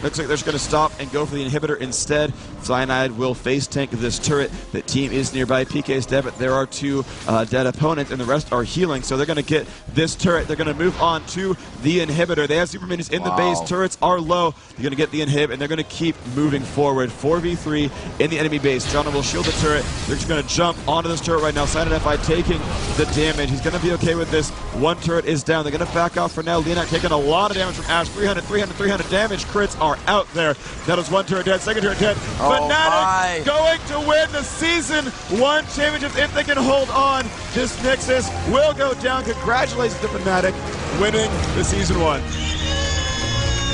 Looks like they're just going to stop and go for the inhibitor instead. Cyanide will face tank this turret. The team is nearby. PK is dead, but there are two dead opponents, and the rest are healing. So they're going to get this turret. They're going to move on to the inhibitor. They have super minions in the base. Turrets are low. They're going to get the inhib, and they're going to keep moving forward. 4v3 in the enemy base. Jonah will shield the turret. They're just going to jump onto this turret right now. Cyanide FI taking the damage. He's going to be okay with this. One turret is down. They're going to back off for now. Leonard taking a lot of damage from Ash. 300 damage. Crits are out there. That was one turret dead. Second turret dead. Fnatic going to win the Season 1 championship if they can hold on. This Nexus will go down. Congratulations to Fnatic winning the Season 1.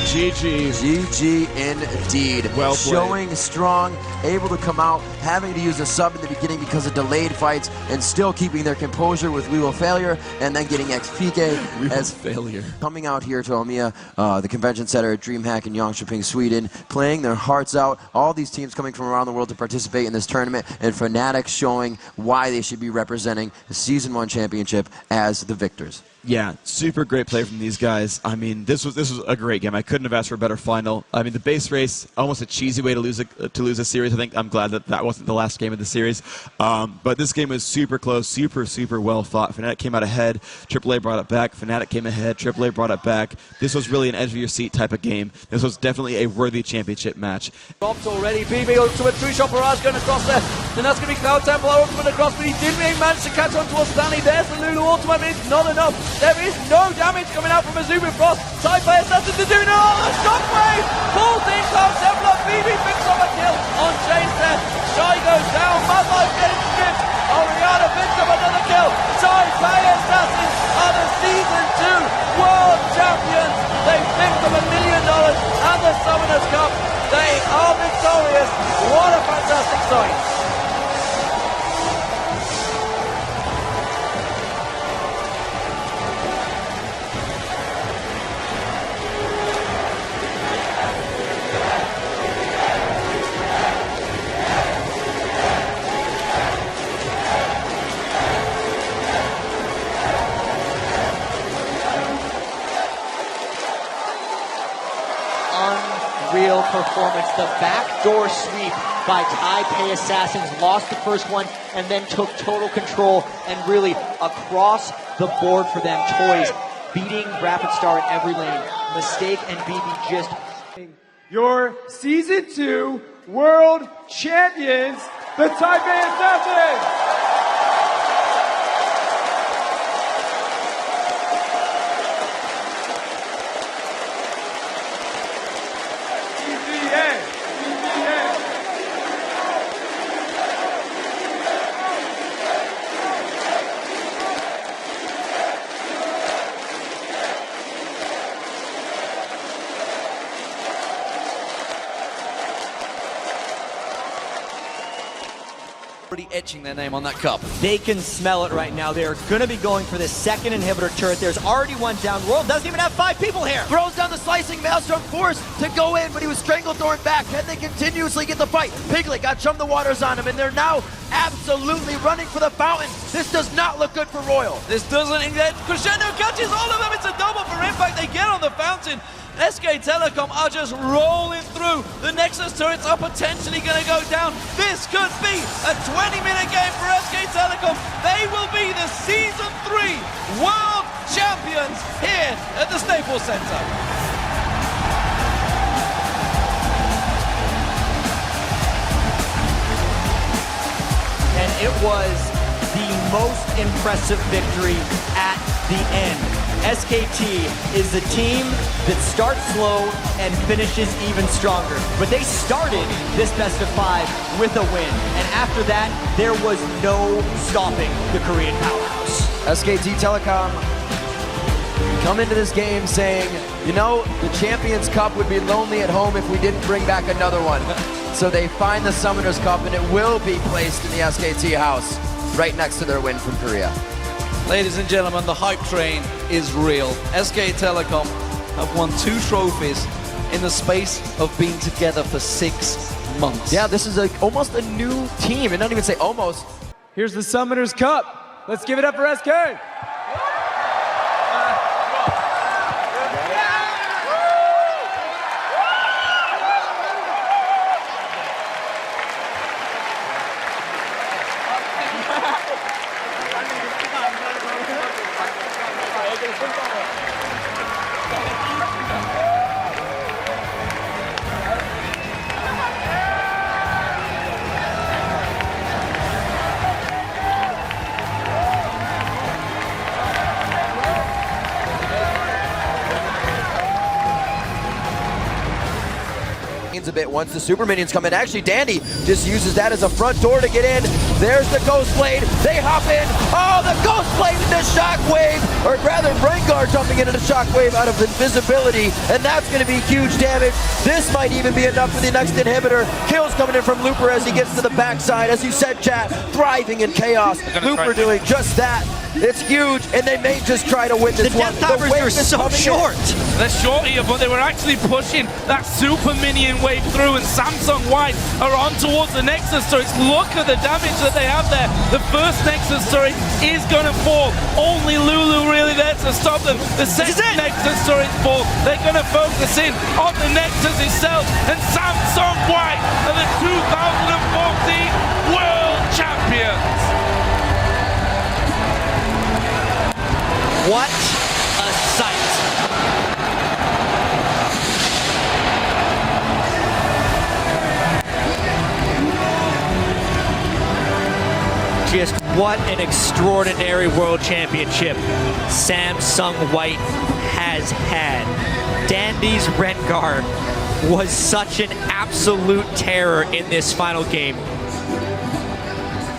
GG. GG indeed. Well played. Showing strong, able to come out, having to use a sub in the beginning because of delayed fights, and still keeping their composure with We Will Failure, and then getting XPK as failure. Coming out here to Omiya, the convention center at DreamHack in Jönköping, Sweden, playing their hearts out. All these teams coming from around the world to participate in this tournament, and Fnatic showing why they should be representing the Season 1 championship as the victors. Yeah, super great play from these guys. I mean, this was a great game. I couldn't have asked for a better final. I mean, the base race, almost a cheesy way to lose a series. I think I'm glad that that wasn't the last game of the series. But this game was super close, super well fought. Fnatic came out ahead. AAA brought it back. Fnatic came ahead. AAA brought it back. This was really an edge of your seat type of game. This was definitely a worthy championship match. Dropped already. BB ultimate through shot barrage going across there. Then that's going to be Cloud Temple ultimate across, but he didn't even manage to catch on towards Stanley. There's the Lulu ultimate, but it's not enough. There is no damage coming out from Azumi Frost. Side player nothing to do now. The shockwave pulls in Cloud Temple. BB picks up a kill on Chase there. Shy goes down. Mad Life getting stripped. Oriana picks up another kill. Side player assassins are the Season 2 world champions. They picked up $1 million and the Summoners Cup. They are victorious. What a fantastic sight. Unreal performance. The backdoor sweep by Taipei Assassins, lost the first one and then took total control and really across the board for them. Toys beating Rapid Star in every lane. Mistake and BB just... Your Season 2 World Champions, the Taipei Assassins! Already etching their name on that cup. They can smell it right now. They're going to be going for the second inhibitor turret. There's already one down. Royal doesn't even have 5 people here. Throws down the slicing Maelstrom, forced to go in, but he was strangled thorn back. Can they continuously get the fight? Piglet got Chum the Waters on him, and they're now absolutely running for the fountain. This does not look good for Royal. This doesn't, Crescendo catches all of them. It's a double for impact. They get on the fountain. SK Telecom are just rolling through. The Nexus turrets are potentially going to go down. This could be a 20-minute game for SK Telecom. They will be the Season 3 World Champions here at the Staples Center. And it was the most impressive victory at the end. SKT is the team that starts slow and finishes even stronger. But they started this best of 5 with a win. And after that, there was no stopping the Korean powerhouse. SKT Telecom come into this game saying, you know, the Champions Cup would be lonely at home if we didn't bring back another one. So they find the Summoners Cup, and it will be placed in the SKT house right next to their win from Korea. Ladies and gentlemen, the hype train is real. SK Telecom have won 2 trophies in the space of being together for 6 months. Yeah, this is almost a new team, and not even say almost. Here's the Summoners Cup. Let's give it up for SK. a bit once the super minions come in. Actually, Dandy just uses that as a front door to get in. There's the Ghost Blade. They hop in. Oh, the Ghost Blade into Shockwave, or rather Rengar jumping into the Shockwave out of invisibility, and that's going to be huge damage. This might even be enough for the next inhibitor. Kills coming in from Looper as he gets to the backside. As you said, chat, thriving in chaos. Looper doing just that. It's huge, and they may just try to win this one. The death towers are so short. They're short here, but they were actually pushing that super minion wave through, and Samsung White are on towards the Nexus turrets. Look at the damage that they have there. The first Nexus turret is going to fall. Only Lulu really there to stop them. The second Nexus turret fall. They're going to focus in on the Nexus itself, and Samsung White are the 2014 World Champions. What a sight. Just what an extraordinary world championship Samsung White has had. Dandy's Rengar was such an absolute terror in this final game.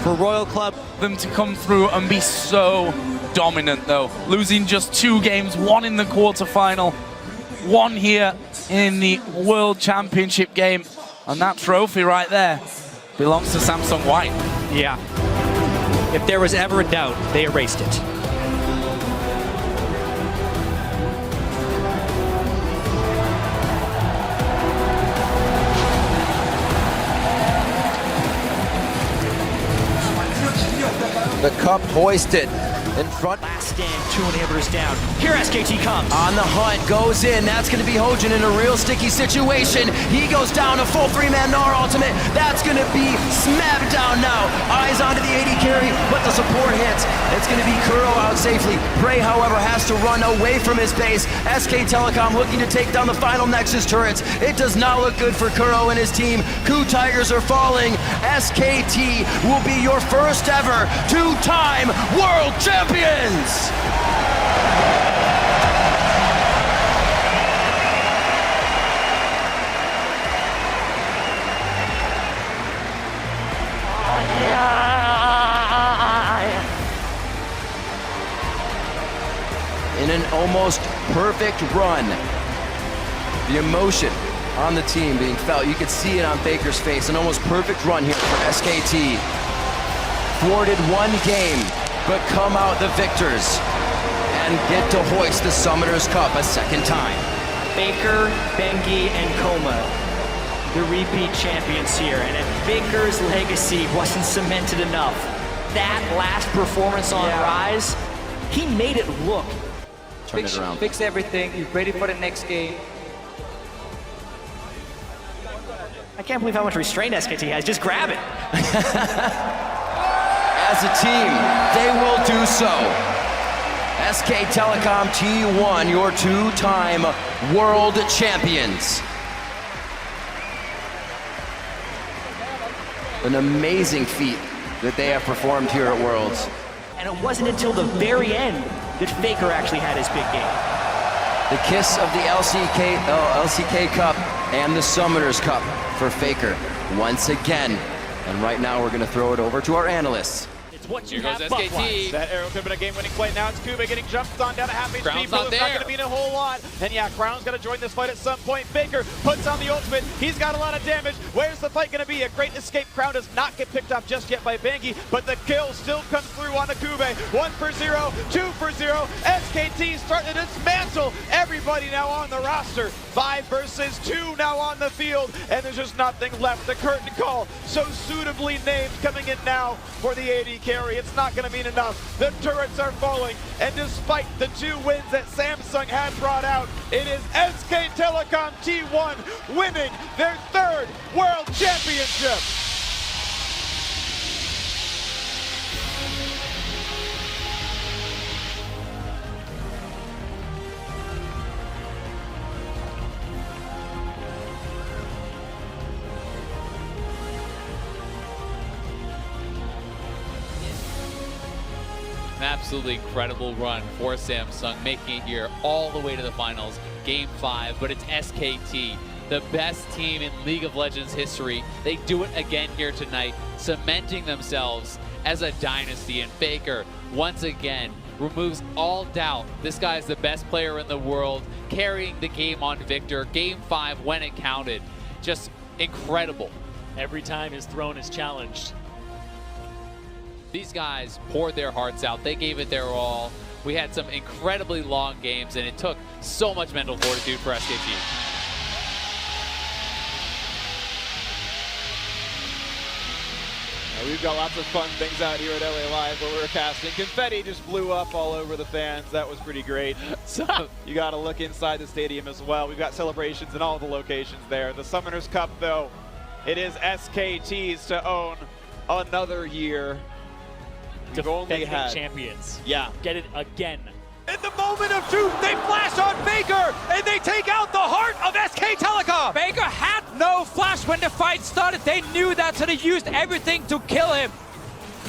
For Royal Club, Them to come through and be so dominant though, losing just 2 games, 1 in the quarterfinal, 1 here in the World Championship game, and that trophy right there belongs to Samsung White. yeah. If there was ever a doubt, they erased it. The cup hoisted in front. Last stand, 2 inhibitors down. Here SKT comes. On the hunt, goes in. That's going to be Hojin in a real sticky situation. He goes down a full 3-man Gnar ultimate. That's going to be smacked down now. Eyes onto the AD carry, but the support hits. It's going to be Kuro out safely. Prey, however, has to run away from his base. SK Telecom looking to take down the final Nexus turrets. It does not look good for Kuro and his team. Coup Tigers are falling. SKT will be your first ever 2-time world champions! In an almost perfect run, the emotion on the team being felt. You could see it on Faker's face. An almost perfect run here for SKT. Thwarted 1 game, but come out the victors and get to hoist the Summoners Cup a second time. Faker, Bengi, and Koma, the repeat champions here. And if Faker's legacy wasn't cemented enough, that last performance on Rise, he made it look. Turn it around. Fix everything. You're ready for the next game. I can't believe how much restraint SKT has. Just grab it. As a team, they will do so. SK Telecom T1, your 2-time world champions. An amazing feat that they have performed here at Worlds. And it wasn't until the very end that Faker actually had his big game. The kiss of the LCK Cup and the Summoners Cup for Faker once again. And right now we're going to throw it over to our analysts. It's what you Here goes have SKT. buff-wise. That arrow could have been a game-winning play. Now it's Kube getting jumped on down to half HP. Crown's but not it's not there. going to mean a whole lot. And yeah, Crown's going to join this fight at some point. Faker puts on the ultimate. He's got a lot of damage. Where's the fight going to be? A great escape. Crown does not get picked up just yet by Bengi, but the kill still comes through on the Kube. 1 for 0, 2 for 0. SKT starting to dismantle everybody now on the roster. 5 versus 2 now on the field, and there's just nothing left. The curtain call, so suitably named, coming in now for the AD carry. It's not going to mean enough. The turrets are falling, and despite the 2 wins that Samsung had brought out, it is SK Telecom T1 winning their 3rd World Championship. An absolutely incredible run for Samsung, making it here all the way to the finals, Game 5, but it's SKT the best team in League of Legends history. They do it again here tonight, cementing themselves as a dynasty. And Faker, once again, removes all doubt. This guy's the best player in the world, carrying the game on Victor. Game 5 when it counted. Just incredible. Every time his throne is challenged. These guys poured their hearts out. They gave it their all. We had some incredibly long games, and it took so much mental fortitude for SKT. We've got lots of fun things out here at LA Live where we're casting. Confetti just blew up all over the fans. That was pretty great. So you got to look inside the stadium as well. We've got celebrations in all the locations there. The Summoners Cup, though, it is SKT's to own another year. We've only had champions. Yeah. Get it again. In the moment of truth, they flash on Faker, and they take out the heart of SK Telecom. Faker had no flash when the fight started. They knew that, so they used everything to kill him.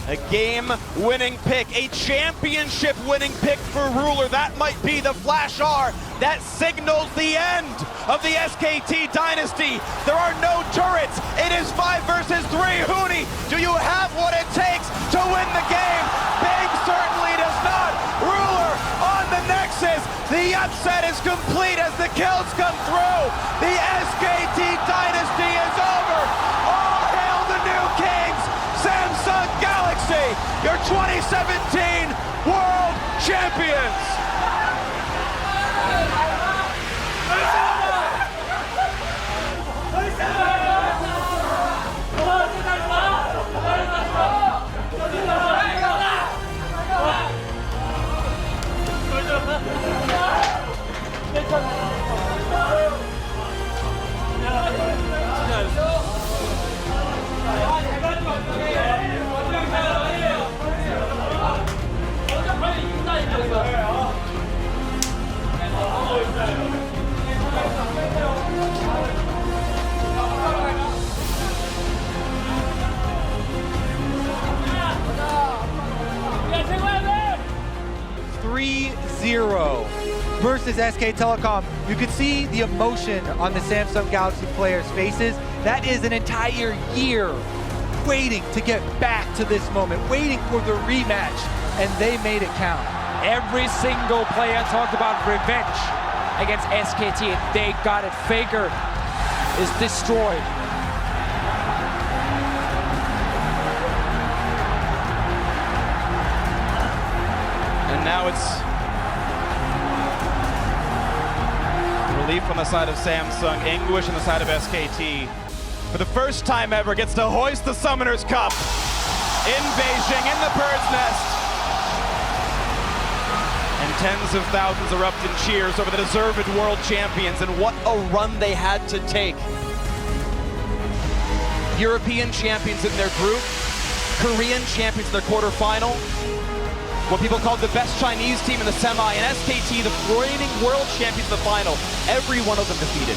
A game-winning pick, a championship-winning pick for Ruler. That might be the Flash R that signals the end of the SKT dynasty. There are no turrets. It is 5 versus 3. Huni, do you have what it takes to win the game? Big certainly does not. Ruler on the Nexus. The upset is complete as the kills come through. The SKT dynasty is over. All hail the new kings. Samsung Galaxy, your 2017 World Champions! Versus SK Telecom. You could see the emotion on the Samsung Galaxy players' faces. That is an entire year waiting to get back to this moment, waiting for the rematch, and they made it count. Every single player talked about revenge against SKT, and they got it. Faker is destroyed. And now it's relief on the side of Samsung, anguish on the side of SKT. For the first time ever, gets to hoist the Summoners Cup in Beijing, in the Bird's Nest. And tens of thousands erupt in cheers over the deserved world champions, and what a run they had to take. European champions in their group, Korean champions in their quarterfinal, what people called the best Chinese team in the semi, and SKT, the reigning world champions in the final. Every one of them defeated.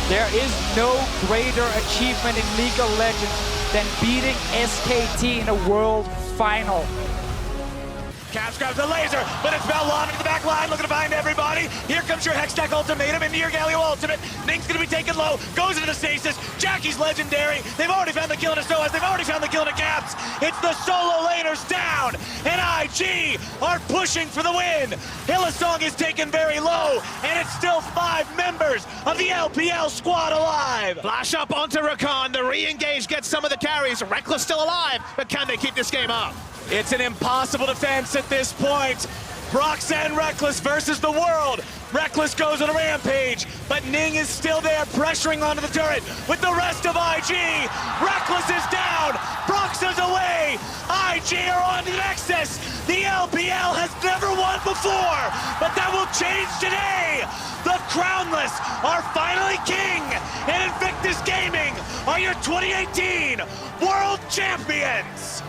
There is no greater achievement in League of Legends than beating SKT in a world final. Caps grabs the laser, but it's Bellon into the back line, looking to find everybody. Here comes your Hextech ultimatum into your Galio ultimate. Ning's gonna be taken low, goes into the stasis. Jackie's legendary. They've already found the kill into Soaz, they've already found the kill into Caps. It's the solo laners down, and IG are pushing for the win. Hillsong is taken very low, and it's still 5 members of the LPL squad alive. Flash up onto Rakan, the re-engage gets some of the carries. Reckless still alive, but can they keep this game up? It's an impossible defense at this point. Brox and Reckless versus the world. Reckless goes on a rampage, but Ning is still there pressuring onto the turret with the rest of IG. Reckless is down, Brox is away. IG are on the Nexus. The LPL has never won before, but that will change today. The Crownless are finally king, and Invictus Gaming are your 2018 World Champions.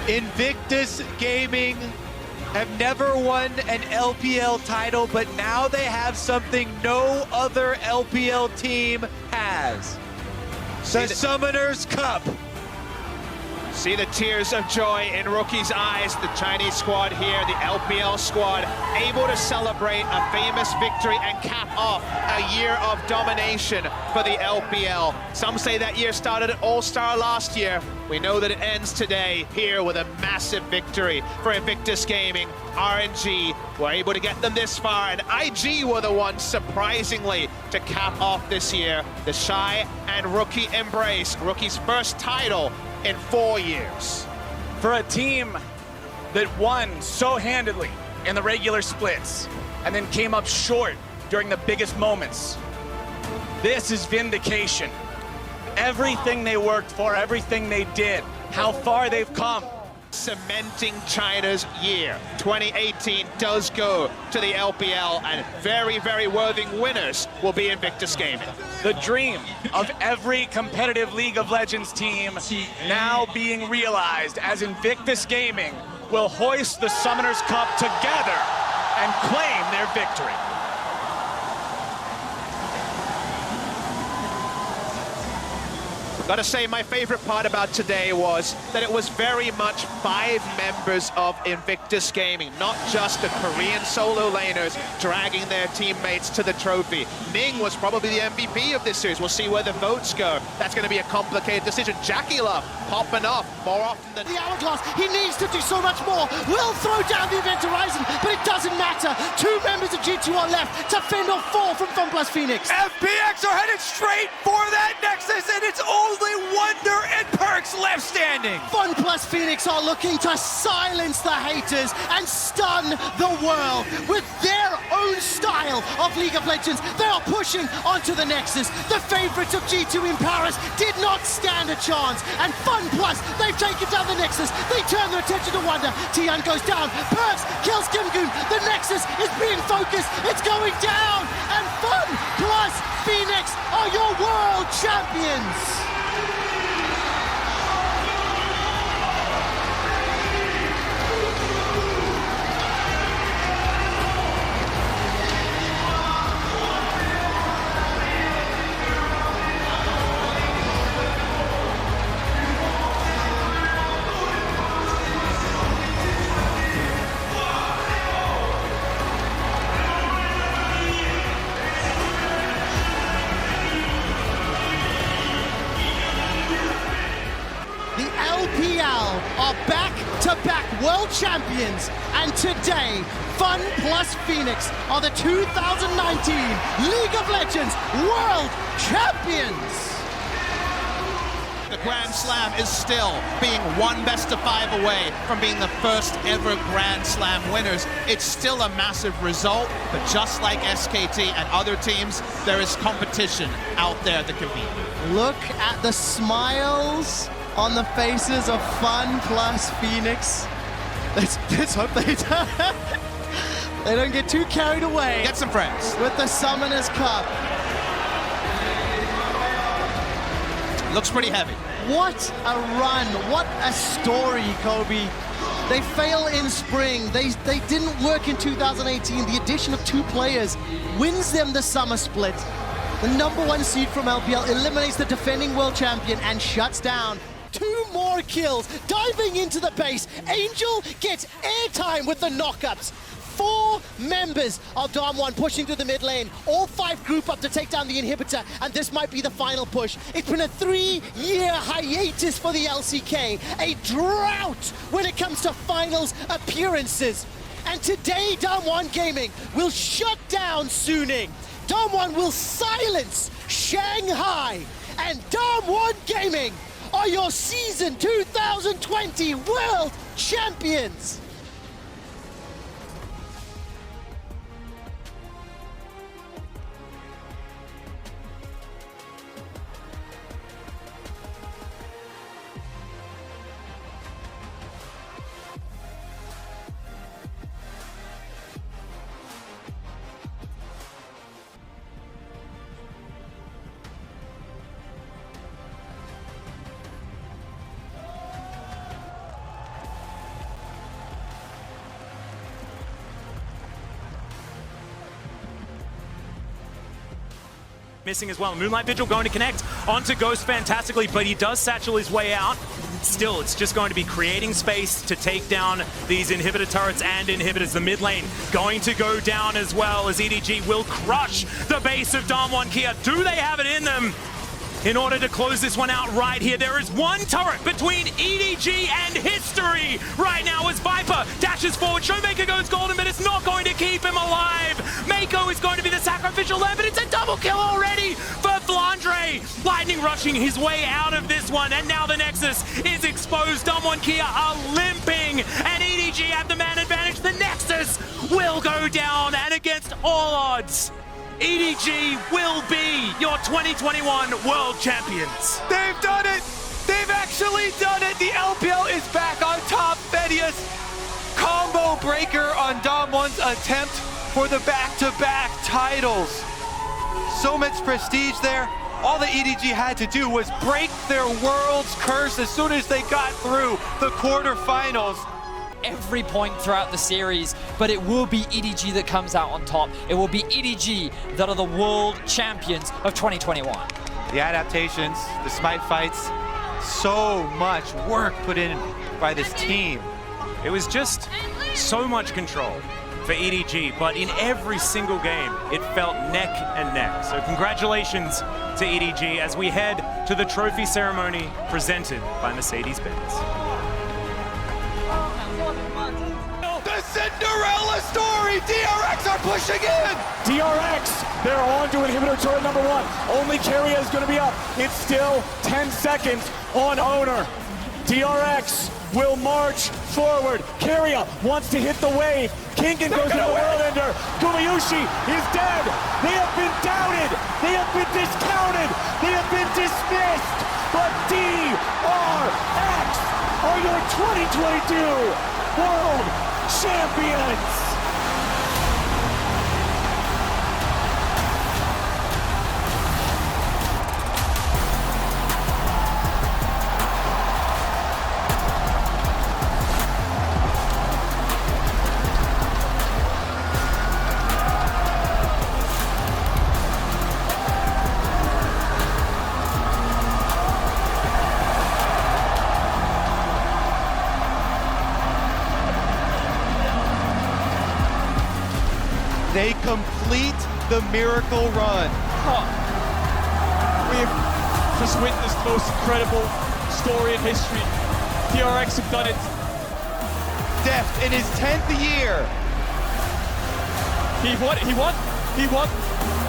Invictus Gaming have never won an LPL title, but now they have something no other LPL team has. The Summoners Cup. See the tears of joy in Rookie's eyes. The Chinese squad here, the LPL squad, able to celebrate a famous victory and cap off a year of domination for the LPL. Some say that year started at All-Star last year. We know that it ends today here with a massive victory for Invictus Gaming. RNG were able to get them this far, and IG were the ones, surprisingly, to cap off this year. The Shy and Rookie embrace. Rookie's first title in 4 years. For a team that won so handedly in the regular splits and then came up short during the biggest moments, this is vindication. Everything they worked for, everything they did, how far they've come. Cementing China's year. 2018 does go to the LPL, and very, very worthy winners will be Invictus Gaming. The dream of every competitive League of Legends team now being realized as Invictus Gaming will hoist the Summoners Cup together and claim their victory. Gotta say, my favorite part about today was that it was very much 5 members of Invictus Gaming, not just the Korean solo laners dragging their teammates to the trophy. Ning was probably the MVP of this series. We'll see where the votes go. That's going to be a complicated decision. Jackie Love popping off more often than... The hourglass, he needs to do so much more. Will throw down the event horizon, but it doesn't matter. 2 members of G2 are left to fend off 4 from FunPlus Phoenix. FPX are headed straight for that Nexus, and it's only Wonder and Perks left standing. FunPlus Phoenix are looking to silence the haters and stun the world with their own style of League of Legends. They are pushing onto the Nexus. The favorites of G2 in Paris did not stand a chance, and FunPlus, they've taken down the Nexus. They turn their attention to Wonder. Tian goes down. Perks kills Kimgoon. The Nexus is being focused. It's going down, and FunPlus Phoenix are your world champions. Are back-to-back world champions, and today FunPlus Phoenix are the 2019 League of Legends world champions. The Grand Slam is still being one best-of-5 away from being the first ever Grand Slam winners. It's still a massive result, but just like SKT and other teams, there is competition out there to compete. Look at the smiles on the faces of FunPlus Phoenix. Let's hope they don't get too carried away. Get some friends. With the Summoners Cup. Looks pretty heavy. What a run. What a story, Kobe. They fail in spring. They didn't work in 2018. The addition of 2 players wins them the summer split. The #1 seed from LPL eliminates the defending world champion and shuts down 2 more kills. Diving into the base, Angel gets airtime with the knockups. 4 members of Dom1 pushing through the mid lane. All 5 group up to take down the inhibitor, and this might be the final push. It's been a 3-year hiatus for the LCK, a drought when it comes to finals appearances. And today, Dom1 Gaming will shut down Suning. Dom1 will silence Shanghai, and Dom1 Gaming are your season 2020 world champions. Missing as well. Moonlight Vigil going to connect onto Ghost fantastically, but he does satchel his way out. still, it's just going to be creating space to take down these inhibitor turrets and inhibitors. The mid lane going to go down as well as EDG will crush the base of Damwon Kia. Do they have it in them? In order to close this one out right here, there is one turret between EDG and history right now as Viper dashes forward. Showmaker goes golden, but it's not going to keep him alive. Mako is going to be the sacrificial lamb, but it's a double kill already for Flandre. Lightning rushing his way out of this one, and now the Nexus is exposed. Damwon Kia are limping, and EDG have the man advantage. The Nexus will go down, and against all odds, EDG will be your 2021 World Champions. They've done it! They've actually done it! The LPL is back on top. Fedius combo breaker on Damwon's attempt for the back-to-back titles. So much prestige there. All the EDG had to do was break their world's curse as soon as they got through the quarterfinals. Every point throughout the series, but it will be EDG that comes out on top. It will be EDG that are the world champions of 2021. The adaptations, the smite fights, so much work put in by this team. It was just so much control for EDG, but in every single game, it felt neck and neck. So congratulations to EDG as we head to the trophy ceremony presented by Mercedes-Benz. The Cinderella story! DRX are pushing in! DRX, they're on to inhibitor turret number 1. Only Keria is going to be up. It's still 10 seconds on owner. DRX will march forward. Keria wants to hit the wave. Kingen goes to the Whirlwinder. Gumayushi is dead. They have been doubted. They have been discounted. They have been dismissed. But DRX are your 2022 World Champions! They complete the miracle run. We've just witnessed the most incredible story in history. DRX have done it. Deft in his 10th year. He won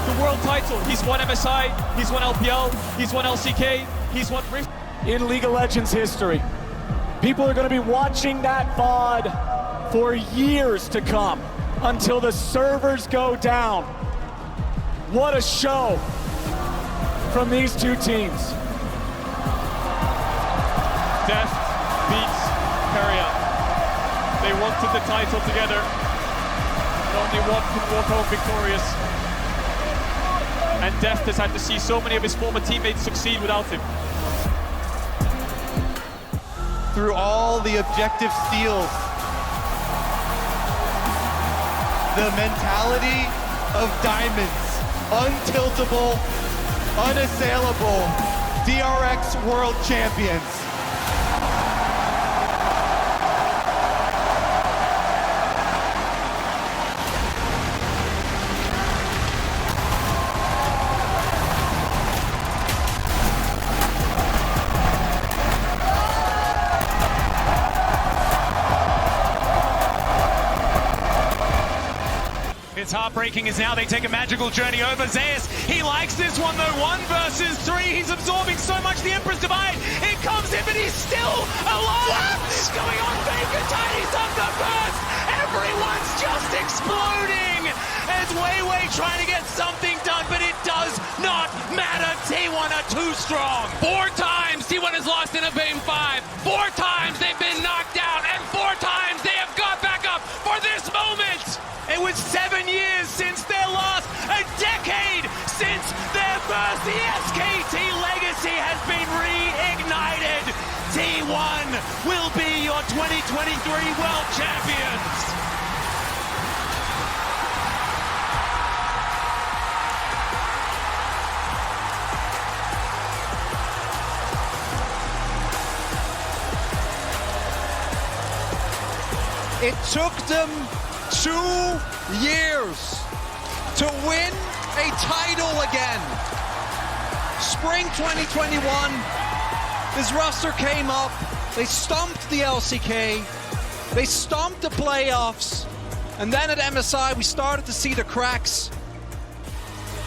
the world title. He's won MSI, he's won LPL, he's won LCK, he's won Rift. In League of Legends history, people are going to be watching that VOD for years to come until the servers go down. What a show from these two teams. Deft beats Keria. They wanted the title together. Only one could walk home victorious. And Deft has had to see so many of his former teammates succeed without him. Through all the objective steals, the mentality of diamonds, untiltable, unassailable, DRX World Champions. It's heartbreaking as now they take a magical journey over. Zeus, he likes this one though. 1 versus 3. He's absorbing so much. The Emperor's Divide. It comes in, but he's still alive. What's going on? Faker Tiny's up the first. Everyone's just exploding as Weiwei trying to get something done, but it does not matter. T1 are too strong. 4 times T1 has lost in a game 5. 4 times they've been knocked out, and 4 times they have got back up for this moment. It was 7 years since their last, a decade since their first. The SKT legacy has been reignited. T1 will be your 2023 World Champions. It took them 2 years to win a title again. Spring 2021, this roster came up, they stomped the LCK, they stomped the playoffs, and then at MSI we started to see the cracks.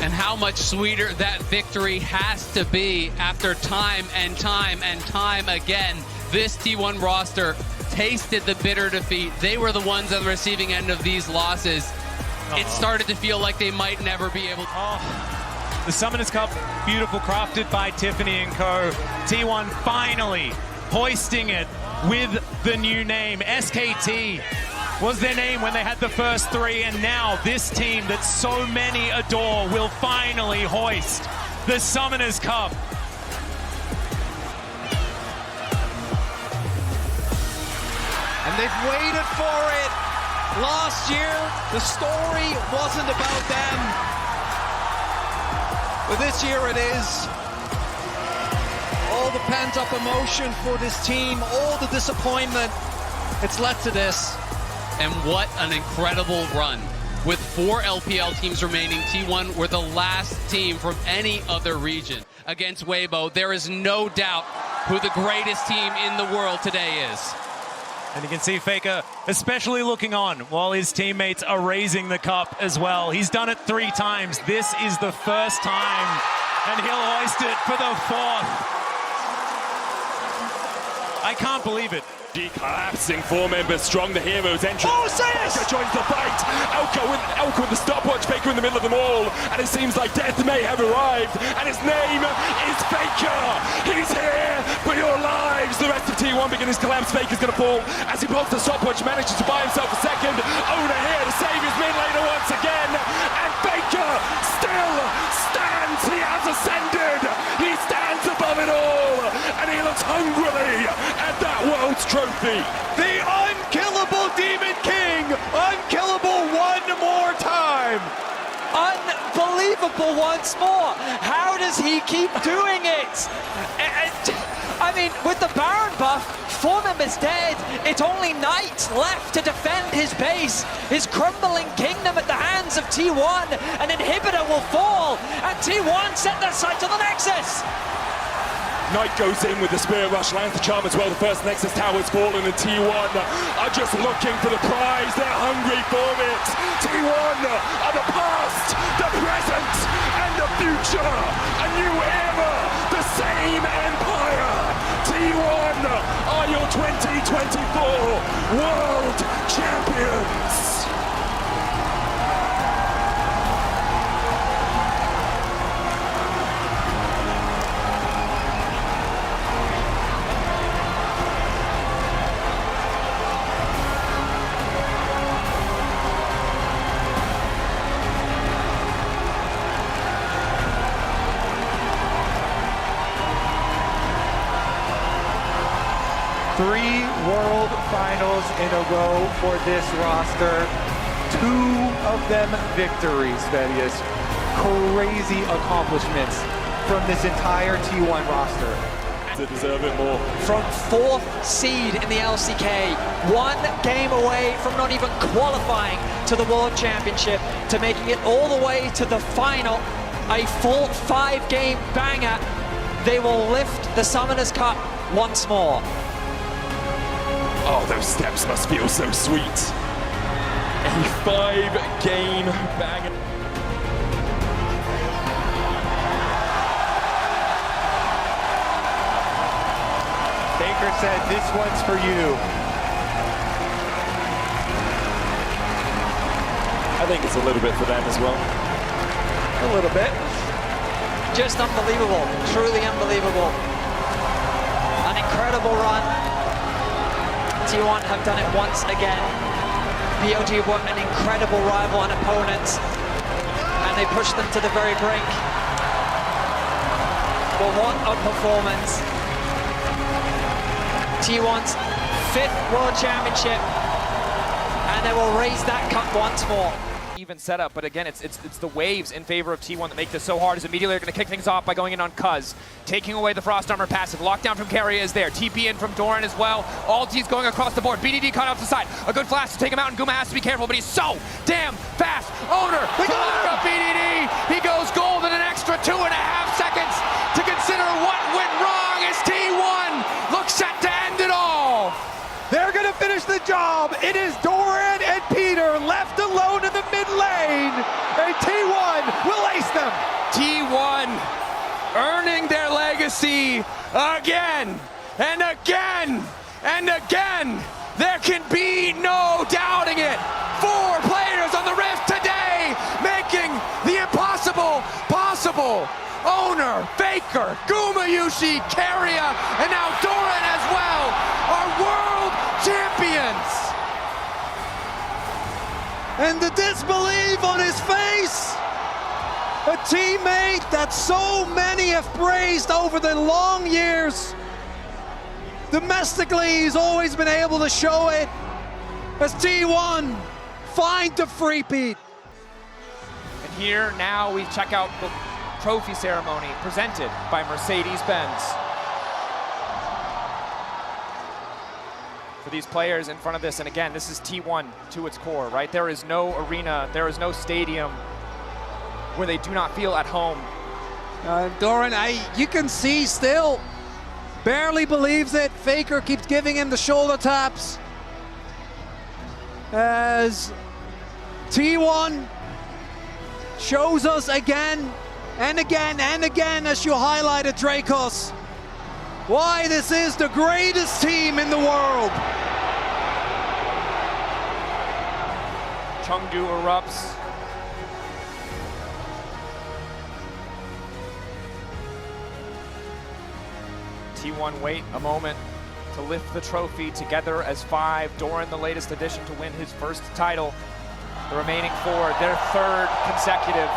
And how much sweeter that victory has to be after time and time and time again. This T1 roster tasted the bitter defeat. They were the ones on the receiving end of these losses. It started to feel like they might never be able to. The Summoners Cup, beautiful, crafted by Tiffany and co. T1 finally hoisting it with the new name. SKT was their name when they had the first 3, and now this team that so many adore will finally hoist the Summoners Cup. And they've waited for it. Last year, the story wasn't about them. But this year it is. All the pent-up emotion for this team, all the disappointment, it's led to this. And what an incredible run. With 4 LPL teams remaining, T1 were the last team from any other region against Weibo. There is no doubt who the greatest team in the world today is. And you can see Faker especially looking on while his teammates are raising the cup as well. He's done it 3 times. This is the first time, and he'll hoist it for the 4th. I can't believe it. Collapsing 4 members strong, the heroes entry. Oh, Sayas! Faker joins the fight. Elko with the stopwatch, Faker in the middle of them all. And it seems like death may have arrived. And his name is Faker. He's here for your lives. The rest of T1 begins to collapse. Faker's going to fall as he pulls the stopwatch, manages to buy himself a second. Owner here to save his mid laner once again. And Faker still stands. He has ascended. He stands above it all. And he looks hungrily at that world's trophy. The unkillable Demon King, unkillable one more time. Unbelievable once more. How does he keep doing it? I mean, with the Baron buff, 4 members dead. It's only Knight left to defend his base, his crumbling kingdom at the hands of T1. An inhibitor will fall, and T1 set their sights on the Nexus. Knight goes in with the Spirit Rush, lands the charm as well. The first Nexus tower's fallen, and T1 are just looking for the prize. They're hungry for it. T1 are the past, the present, and the future. A new era, the same empire. T1 are your 2024 World Champions. Three World Finals in a row for this roster. 2 of them victories, Vedius. Crazy accomplishments from this entire T1 roster. They deserve it more. From 4th seed in the LCK, 1 game away from not even qualifying to the World Championship, to making it all the way to the final, a full 5-game banger. They will lift the Summoners Cup once more. Oh, those steps must feel so sweet. A 5-game banger. Baker said, "This one's for you." I think it's a little bit for them as well. A little bit. Just unbelievable, truly unbelievable. An incredible run. T1 have done it once again. POG were an incredible rival and opponent, and they pushed them to the very brink. But what a performance. T1's 5th World Championship, and they will raise that cup once more. Even setup, but again, it's the waves in favor of T1 that make this so hard. As immediately they're going to kick things off by going in on Cuz, taking away the Frost Armor passive. Lockdown from Carrier is there. TP in from Doran as well. All T's going across the board. BDD caught off the side. A good flash to take him out, and Guma has to be careful, but he's so damn fast. Owner, we got BDD. He goes gold in an extra 2.5 seconds to consider what went wrong as T1 looks set to end it all. They're going to finish the job. It is Doran and Peter left alone in the mid lane, and T1 will ace them. T1 earning their legacy again and again and again. There can be no doubting it. 4 players on the Rift today, making the impossible possible. Owner, Faker, Gumayushi, Carrier, and now Doran as well are world champions. And the disbelief on his face. A teammate that so many have praised over the long years. Domestically, he's always been able to show it. As T1 find the free-peat. And here now we check out the trophy ceremony presented by Mercedes-Benz. For these players in front of this, and again, this is T1 to its core, right? There is no arena, there is no stadium where they do not feel at home. Doran, you can see still, barely believes it. Faker keeps giving him the shoulder taps. As T1 shows us again and again and again, as you highlighted, Dracos, why this is the greatest team in the world. Chengdu erupts. T1 wait a moment to lift the trophy together as 5. Doran, the latest addition to win his first title. The remaining 4, their 3rd consecutive.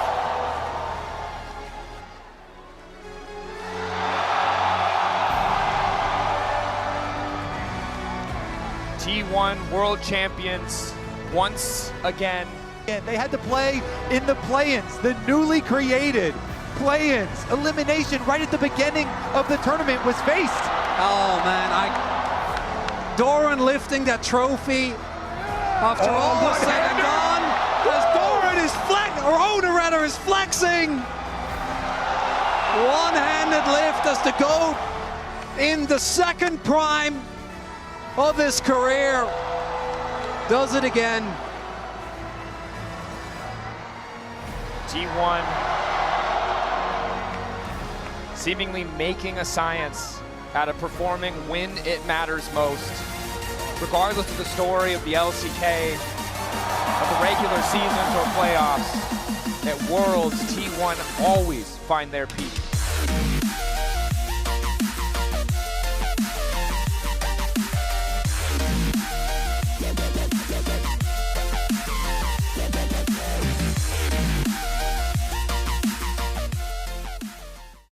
T1 world champions once again. And they had to play in the play-ins, the newly created play-ins. Elimination right at the beginning of the tournament was faced. Oh man, Doran lifting that trophy after all said and done. As Doran is Owner is flexing. One-handed lift as the GOAT in the 2nd prime of his career does it again. T1 seemingly making a science out of performing when it matters most. Regardless of the story of the LCK, of the regular seasons or playoffs, at Worlds, T1 always find their peak.